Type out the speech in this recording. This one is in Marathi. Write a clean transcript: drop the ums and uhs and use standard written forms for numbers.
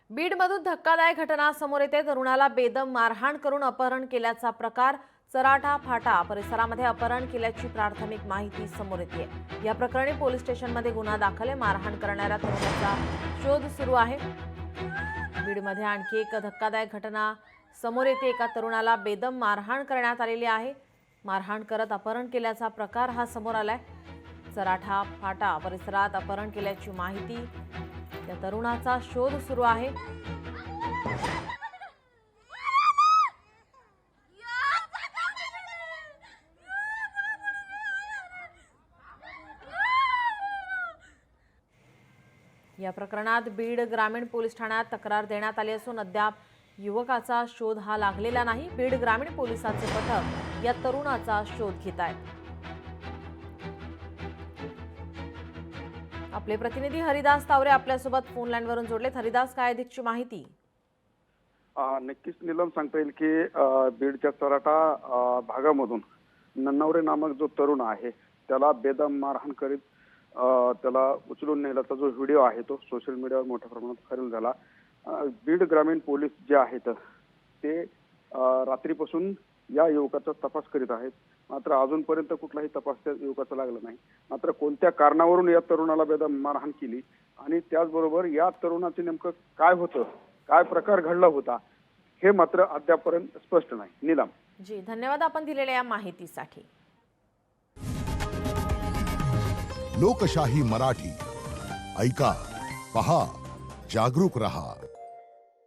बीडमधून धक्कादायक घटना समोर येते। तरुणाला बेदम मारहाण करून अपहरण केल्याचा प्रकार। चराठा फाटा परिसरामध्ये अपहरण केल्याची प्राथमिक माहिती समोर येते। या प्रकरणी पोलीस स्टेशनमध्ये गुन्हा दाखल आहे। मारहाण करणाऱ्या तरुणाचा शोध सुरू आहे। बीडमध्ये आणखी एक धक्कादायक घटना समोर येते। एका तरुणाला बेदम मारहाण करण्यात आलेली आहे। मारहाण करत अपहरण केल्याचा प्रकार हा समोर आलाय। चराठा फाटा परिसरात अपहरण केल्याची माहिती। या तरुणाचा शोध सुरू आहे। या प्रकरणात बीड ग्रामीण पोलीस ठाण्यात तक्रार देण्यात आली असून अद्याप युवकाचा शोध हा लागलेला नाही। बीड ग्रामीण पोलिसांचे पथक या तरुणाचा शोध घेत आहे। आपले प्रतिनिधी हरिदास तावरे आपल्यासोबत फोन लाईनवरून जोडलेत। हरिदास, काय अधिकची माहिती? नक्कीच नीलम सांगता येईल की बीडच्या चराठा भागामधून नन्नावरे नामक जो तरुण आहे त्याला बेदम मारहाण करीत त्याला उचलून नेल्याचा जो व्हिडिओ आहे तो सोशल मीडियावर मोठ्या प्रमाणात व्हायरल झाला। बीड ग्रामीण पोलीस जे आहेत ते रात्रीपासून या युवकाचा तपास करीत आहेत। मात्र अजूनपर्यंत कुठलाही तपास त्या युवकाचा लागला नाही। मात्र कोणत्या कारणावरून या तरुणाला बेदम मारहाण केली आणि त्याचबरोबर या तरुणाचे नेमकं काय होतं, काय प्रकार घडला होता, हे मात्र अद्यापर्यंत स्पष्ट नाही। नीलम जी, धन्यवाद आपण दिलेल्या या माहितीसाठी। लोकशाही मराठी ऐका, पहा, जागरूक रहा।